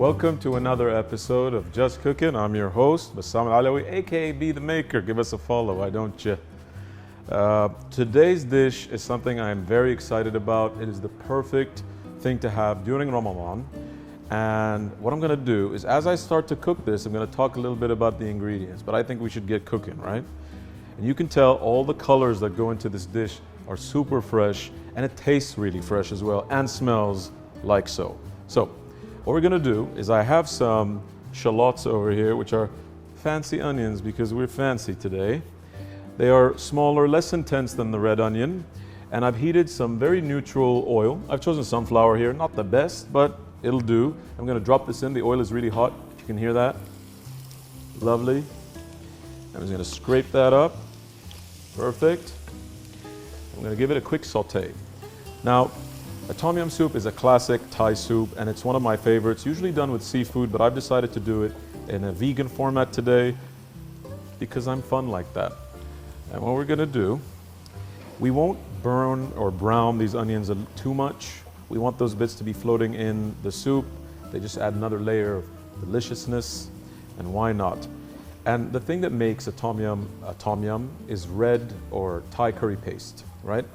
Welcome to another episode of Just Cooking. I'm your host, Bassam AlAlawi, aka Be The Maker. Give us a follow, why don't you? Today's dish is something I'm very excited about. It is the perfect thing to have during Ramadan. And what I'm gonna do is, as I start to cook this, I'm gonna talk a little bit about the ingredients, but I think we should get cooking, right? And you can tell all the colors that go into this dish are super fresh, and it tastes really fresh as well, and smells like so. So, what we're gonna do is I have some shallots over here, which are fancy onions because we're fancy today. They are smaller, less intense than the red onion, and I've heated some very neutral oil. I've chosen sunflower here, not the best, but it'll do. I'm gonna drop this in. The oil is really hot, if you can hear that. Lovely. I'm just gonna scrape that up. Perfect. I'm gonna give it a quick saute. Now, a tom yum soup is a classic Thai soup, and it's one of my favorites, usually done with seafood, but I've decided to do it in a vegan format today because I'm fun like that. And what we're gonna do, we won't burn or brown these onions too much. We want those bits to be floating in the soup. They just add another layer of deliciousness, and why not? And the thing that makes a tom yum is red or Thai curry paste, right?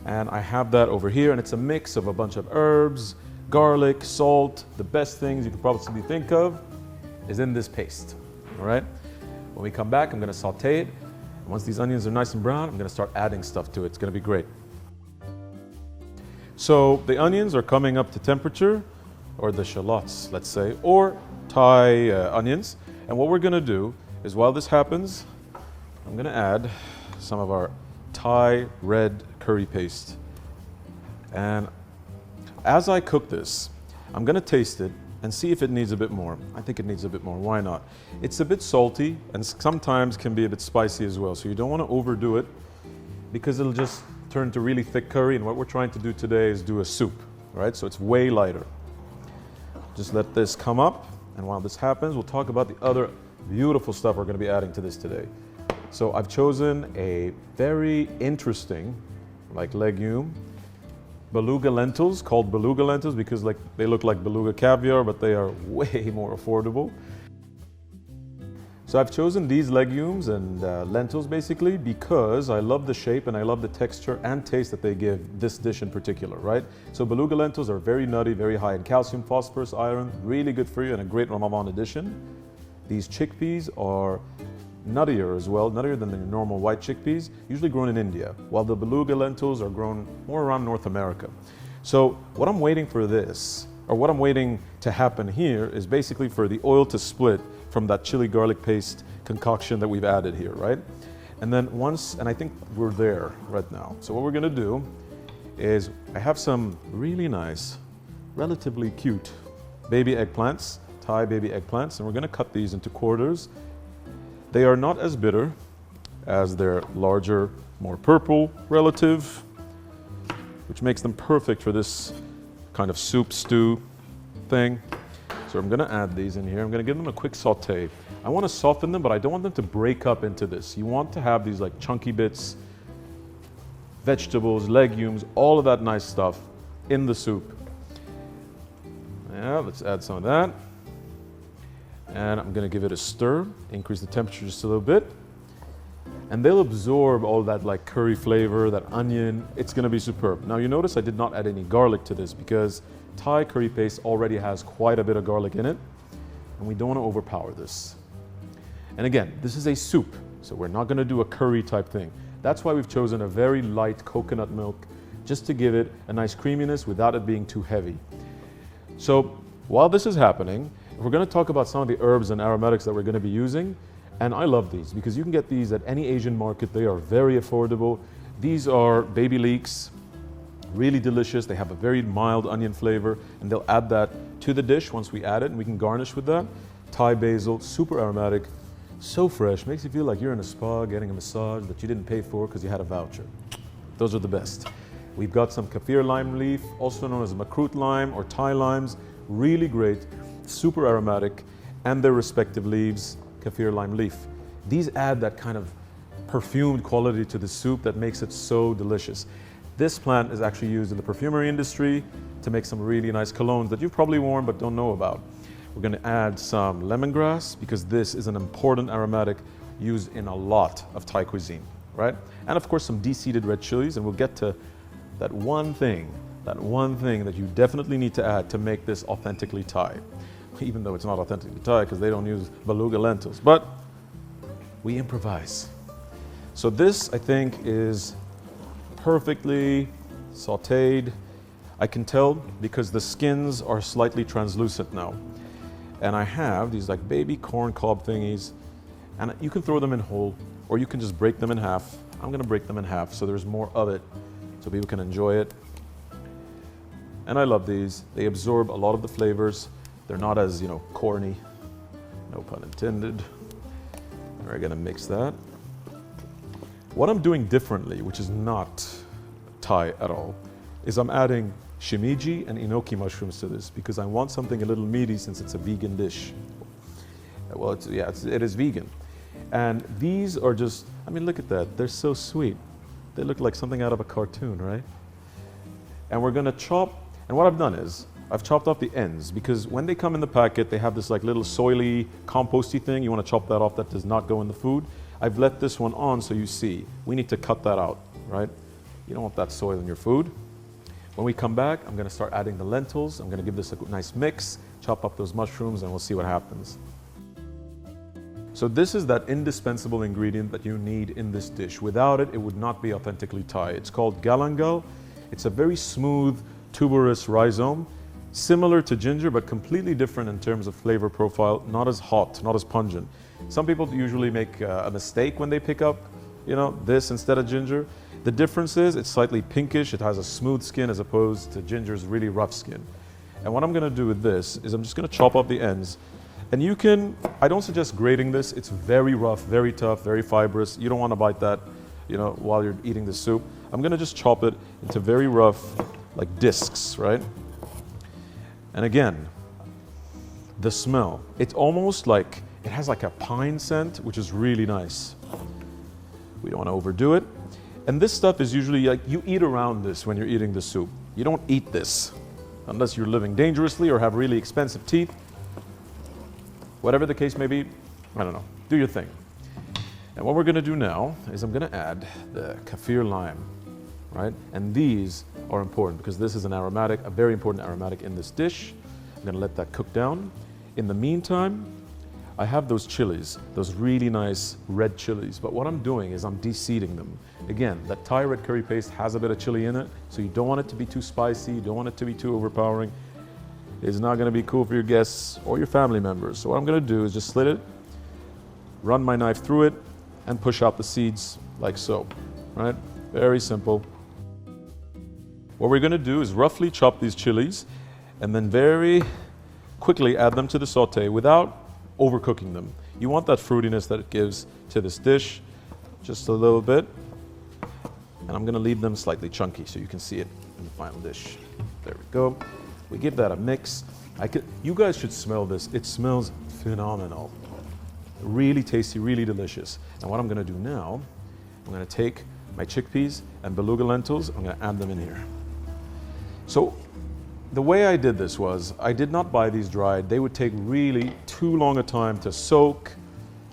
And I have that over here, and it's a mix of a bunch of herbs, garlic, salt. The best things you could probably think of is in this paste, all right? When we come back, I'm gonna saute it. And once these onions are nice and brown, I'm gonna start adding stuff to it. It's gonna be great. So the onions are coming up to temperature, or the shallots, let's say, or Thai onions. And what we're gonna do is, while this happens, I'm gonna add some of our Thai red curry paste. And as I cook this, I'm gonna taste it and see if it needs a bit more. I think it needs a bit more, why not? It's a bit salty and sometimes can be a bit spicy as well. So you don't wanna overdo it because it'll just turn to really thick curry, and what we're trying to do today is do a soup, right? So it's way lighter. Just let this come up, and while this happens, we'll talk about the other beautiful stuff we're gonna be adding to this today. So I've chosen a very interesting, legume, Beluga lentils, called Beluga lentils because they look like Beluga caviar, but they are way more affordable. So I've chosen these legumes and lentils basically because I love the shape and I love the texture and taste that they give this dish in particular, right? So Beluga lentils are very nutty, very high in calcium, phosphorus, iron, really good for you and a great Ramadan addition. These chickpeas are nuttier as well, nuttier than the normal white chickpeas, usually grown in India, while the Beluga lentils are grown more around North America. So what I'm waiting for this, or what I'm waiting to happen here, is basically for the oil to split from that chili garlic paste concoction that we've added here, right? And then and I think we're there right now. So what we're gonna do is, I have some really nice, relatively cute baby eggplants, Thai baby eggplants, and we're gonna cut these into quarters. They are not as bitter as their larger, more purple relative, which makes them perfect for this kind of soup stew thing. So I'm gonna add these in here. I'm gonna give them a quick saute. I wanna soften them, but I don't want them to break up into this. You want to have these chunky bits, vegetables, legumes, all of that nice stuff in the soup. Yeah, let's add some of that. And I'm gonna give it a stir, increase the temperature just a little bit. And they'll absorb all that curry flavor, that onion. It's gonna be superb. Now you notice I did not add any garlic to this because Thai curry paste already has quite a bit of garlic in it, and we don't wanna overpower this. And again, this is a soup, so we're not gonna do a curry type thing. That's why we've chosen a very light coconut milk, just to give it a nice creaminess without it being too heavy. So while this is happening, we're gonna talk about some of the herbs and aromatics that we're gonna be using. And I love these because you can get these at any Asian market. They are very affordable. These are baby leeks, really delicious. They have a very mild onion flavor, and they'll add that to the dish once we add it, and we can garnish with that. Thai basil, super aromatic, so fresh, makes you feel like you're in a spa getting a massage that you didn't pay for because you had a voucher. Those are the best. We've got some kaffir lime leaf, also known as makrut lime or Thai limes, really great, super aromatic, and their respective leaves, kaffir lime leaf. These add that kind of perfumed quality to the soup that makes it so delicious. This plant is actually used in the perfumery industry to make some really nice colognes that you've probably worn but don't know about. We're going to add some lemongrass because this is an important aromatic used in a lot of Thai cuisine, right? And of course some de-seeded red chilies, and we'll get to that one thing that you definitely need to add to make this authentically Thai. Even though it's not authentically Thai because they don't use Beluga lentils, but we improvise. So this, I think, is perfectly sauteed. I can tell because the skins are slightly translucent now. And I have these like baby corn cob thingies, and you can throw them in whole, or you can just break them in half. I'm gonna break them in half so there's more of it, so people can enjoy it. And I love these. They absorb a lot of the flavors. They're not as, corny, no pun intended. We're gonna mix that. What I'm doing differently, which is not Thai at all, is I'm adding shimiji and enoki mushrooms to this because I want something a little meaty since it's a vegan dish. Well, it is vegan. And these are just, look at that. They're so sweet. They look like something out of a cartoon, right? And we're gonna chop, and what I've done is, I've chopped off the ends because when they come in the packet, they have this like little soily, composty thing. You wanna chop that off, that does not go in the food. I've let this one on so you see, we need to cut that out, right? You don't want that soil in your food. When we come back, I'm gonna start adding the lentils. I'm gonna give this a nice mix, chop up those mushrooms, and we'll see what happens. So this is that indispensable ingredient that you need in this dish. Without it, it would not be authentically Thai. It's called galangal. It's a very smooth, tuberous rhizome, similar to ginger, but completely different in terms of flavor profile, not as hot, not as pungent. Some people usually make a mistake when they pick up, this instead of ginger. The difference is it's slightly pinkish, it has a smooth skin as opposed to ginger's really rough skin. And what I'm gonna do with this is I'm just gonna chop up the ends. And I don't suggest grating this, it's very rough, very tough, very fibrous. You don't wanna bite that, while you're eating the soup. I'm gonna just chop it into very rough, like discs, right? And again, the smell, it's almost like, it has like a pine scent, which is really nice. We don't wanna overdo it. And this stuff is usually like, you eat around this when you're eating the soup. You don't eat this unless you're living dangerously or have really expensive teeth. Whatever the case may be, I don't know, do your thing. And what we're gonna do now is I'm gonna add the kaffir lime, right? And these are important because this is an aromatic, a very important aromatic in this dish. I'm gonna let that cook down. In the meantime, I have those chilies, those really nice red chilies, but what I'm doing is I'm de-seeding them. Again, that Thai red curry paste has a bit of chili in it, so you don't want it to be too spicy, you don't want it to be too overpowering. It's not gonna be cool for your guests or your family members. So what I'm gonna do is just slit it, run my knife through it, and push out the seeds like so, right? Very simple. What we're gonna do is roughly chop these chilies and then very quickly add them to the saute without overcooking them. You want that fruitiness that it gives to this dish, just a little bit. And I'm gonna leave them slightly chunky so you can see it in the final dish. There we go. We give that a mix. You guys should smell this. It smells phenomenal. Really tasty, really delicious. And what I'm gonna do now, I'm gonna take my chickpeas and beluga lentils, I'm gonna add them in here. So the way I did this was, I did not buy these dried. They would take really too long a time to soak,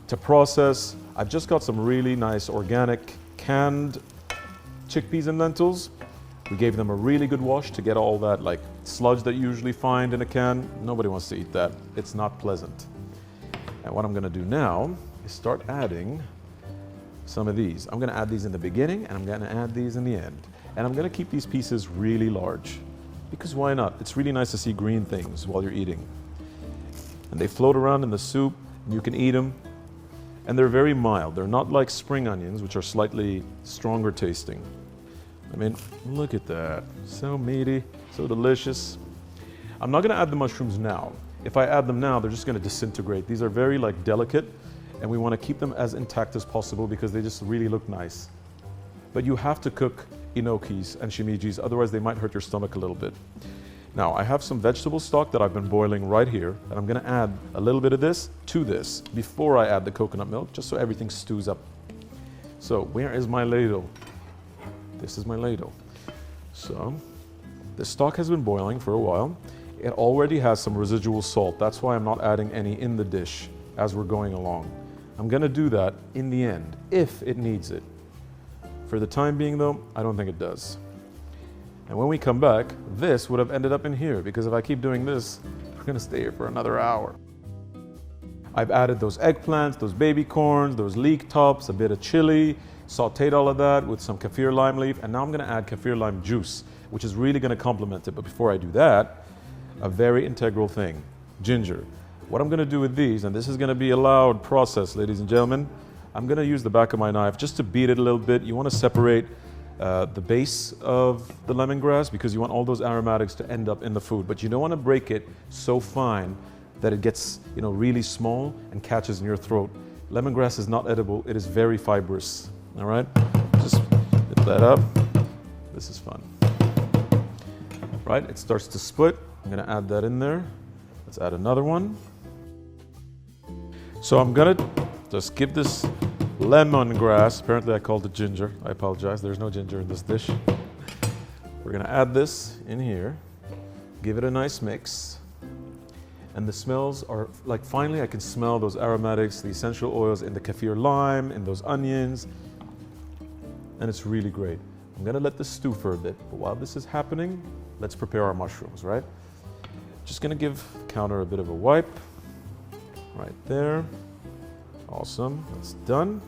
to process. I've just got some really nice organic canned chickpeas and lentils. We gave them a really good wash to get all that like sludge that you usually find in a can. Nobody wants to eat that. It's not pleasant. And what I'm gonna do now is start adding some of these. I'm gonna add these in the beginning and I'm gonna add these in the end. And I'm gonna keep these pieces really large. Because why not? It's really nice to see green things while you're eating. And they float around in the soup, and you can eat them. And they're very mild. They're not like spring onions, which are slightly stronger tasting. Look at that. So meaty, so delicious. I'm not gonna add the mushrooms now. If I add them now, they're just gonna disintegrate. These are very delicate, and we wanna keep them as intact as possible because they just really look nice. But you have to cook enokis and shimijis, otherwise they might hurt your stomach a little bit. Now, I have some vegetable stock that I've been boiling right here, and I'm gonna add a little bit of this to this before I add the coconut milk, just so everything stews up. So, where is my ladle? This is my ladle. So, the stock has been boiling for a while. it already has some residual salt. That's why I'm not adding any in the dish as we're going along. I'm gonna do that in the end, if it needs it. For the time being though, I don't think it does. And when we come back, this would have ended up in here, because if I keep doing this, we're gonna stay here for another hour. I've added those eggplants, those baby corns, those leek tops, a bit of chili, sauteed all of that with some kaffir lime leaf, and now I'm gonna add kaffir lime juice, which is really gonna complement it. But before I do that, a very integral thing, ginger. What I'm gonna do with these, and this is gonna be a loud process, ladies and gentlemen, I'm gonna use the back of my knife just to beat it a little bit. You wanna separate the base of the lemongrass because you want all those aromatics to end up in the food, but you don't wanna break it so fine that it gets, really small and catches in your throat. Lemongrass is not edible, it is very fibrous, all right? Just hit that up. This is fun. Right, it starts to split. I'm gonna add that in there. Let's add another one. So I'm gonna just give this lemongrass, apparently I called it ginger, I apologize, there's no ginger in this dish. We're gonna add this in here, give it a nice mix, and the smells are like, finally I can smell those aromatics, the essential oils in the kaffir lime, in those onions, and it's really great. I'm gonna let this stew for a bit, but while this is happening, let's prepare our mushrooms, right? Just gonna give the counter a bit of a wipe, right there. Awesome, that's done.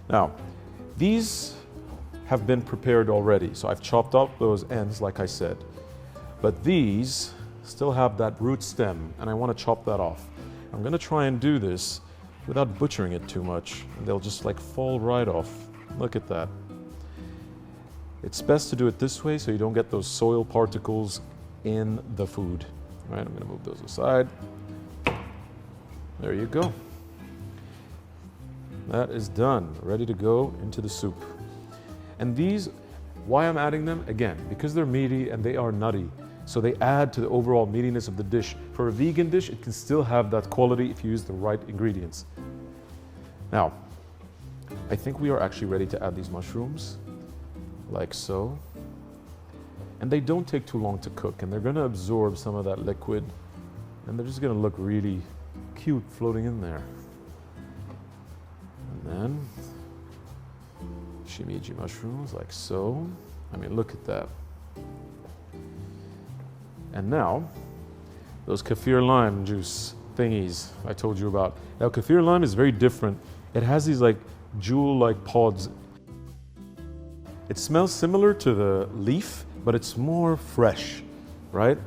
Now, these have been prepared already, so I've chopped up those ends like I said, but these still have that root stem, and I wanna chop that off. I'm gonna try and do this without butchering it too much, and they'll just like fall right off. Look at that. It's best to do it this way so you don't get those soil particles in the food. All right, I'm gonna move those aside. There you go. That is done, ready to go into the soup. And these, why I'm adding them? Again, because they're meaty and they are nutty. So they add to the overall meatiness of the dish. For a vegan dish, it can still have that quality if you use the right ingredients. Now, I think we are actually ready to add these mushrooms, like so. And they don't take too long to cook, and they're gonna absorb some of that liquid, and they're just gonna look really cute floating in there. And then, shimiji mushrooms, like so. I mean, look at that. And now, those kaffir lime juice thingies I told you about. Now, kaffir lime is very different. It has these like jewel-like pods. It smells similar to the leaf, but it's more fresh, right?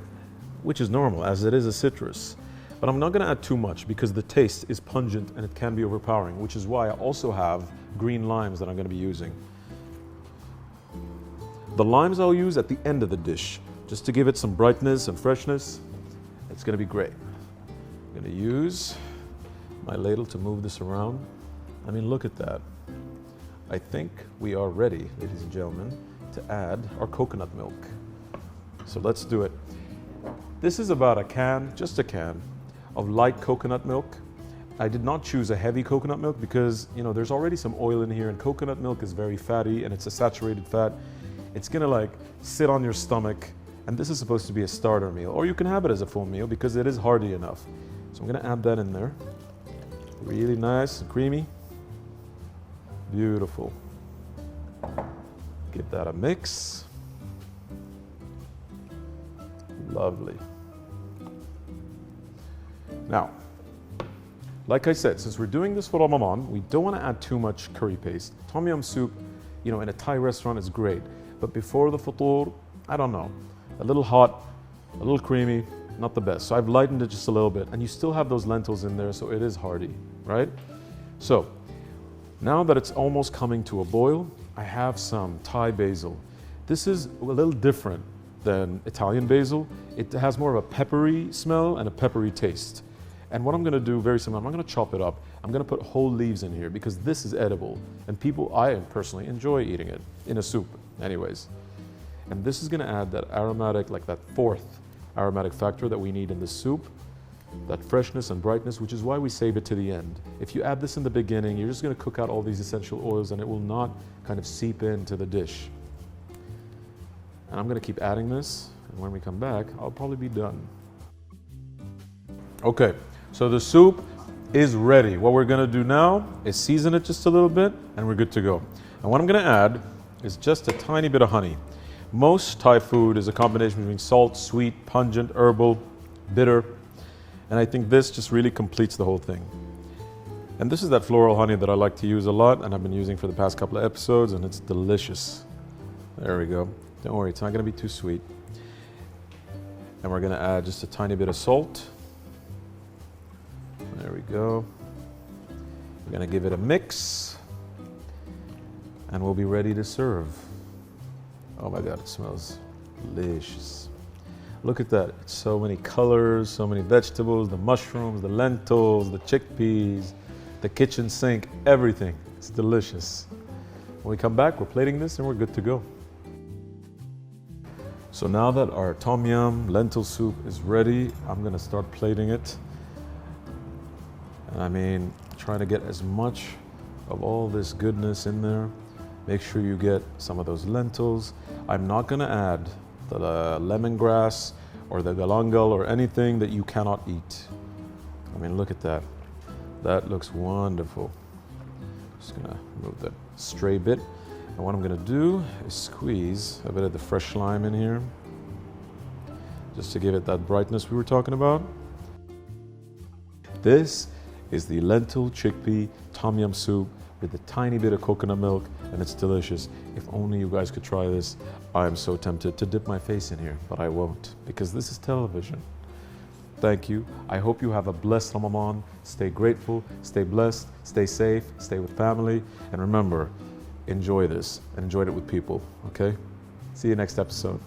Which is normal, as it is a citrus. But I'm not gonna add too much because the taste is pungent and it can be overpowering, which is why I also have green limes that I'm gonna be using. The limes I'll use at the end of the dish, just to give it some brightness and freshness. It's gonna be great. I'm gonna use my ladle to move this around. I mean, look at that. I think we are ready, ladies and gentlemen, to add our coconut milk. So let's do it. This is about a can, just a can, of light coconut milk. I did not choose a heavy coconut milk because, there's already some oil in here, and coconut milk is very fatty and it's a saturated fat. It's gonna like sit on your stomach, and this is supposed to be a starter meal, or you can have it as a full meal because it is hearty enough. So I'm gonna add that in there. Really nice and creamy. Beautiful. Give that a mix. Lovely. Now, like I said, since we're doing this for Ramadan, we don't want to add too much curry paste. Tom yum soup, in a Thai restaurant is great, but before the futur, I don't know. A little hot, a little creamy, not the best. So I've lightened it just a little bit, and you still have those lentils in there, so it is hearty, right? So, now that it's almost coming to a boil, I have some Thai basil. This is a little different than Italian basil. It has more of a peppery smell and a peppery taste. And what I'm gonna do, very similar, I'm not gonna chop it up. I'm gonna put whole leaves in here because this is edible. And I personally enjoy eating it in a soup anyways. And this is gonna add that aromatic, like that fourth aromatic factor that we need in the soup, that freshness and brightness, which is why we save it to the end. If you add this in the beginning, you're just gonna cook out all these essential oils and it will not kind of seep into the dish. And I'm gonna keep adding this, and when we come back, I'll probably be done. Okay, so the soup is ready. What we're gonna do now is season it just a little bit and we're good to go. And what I'm gonna add is just a tiny bit of honey. Most Thai food is a combination between salt, sweet, pungent, herbal, bitter, and I think this just really completes the whole thing. And this is that floral honey that I like to use a lot and I've been using for the past couple of episodes, and it's delicious. There we go. Don't worry, it's not gonna be too sweet. And we're gonna add just a tiny bit of salt. There we go. We're gonna give it a mix and we'll be ready to serve. Oh my God, it smells delicious. Look at that, so many colors, so many vegetables, the mushrooms, the lentils, the chickpeas, the kitchen sink, everything. It's delicious. When we come back, we're plating this and we're good to go. So now that our tom yum lentil soup is ready, I'm gonna start plating it. And I mean, trying to get as much of all this goodness in there. Make sure you get some of those lentils. I'm not gonna add the lemongrass or the galangal or anything that you cannot eat. I mean, look at that. That looks wonderful. Just gonna remove that stray bit. And what I'm gonna do is squeeze a bit of the fresh lime in here, just to give it that brightness we were talking about. This is the lentil chickpea tom yum soup with a tiny bit of coconut milk, and it's delicious. If only you guys could try this. I am so tempted to dip my face in here, but I won't, because this is television. Thank you. I hope you have a blessed Ramadan. Stay grateful, stay blessed, stay safe, stay with family, and remember, enjoy this and enjoy it with people, okay? See you next episode.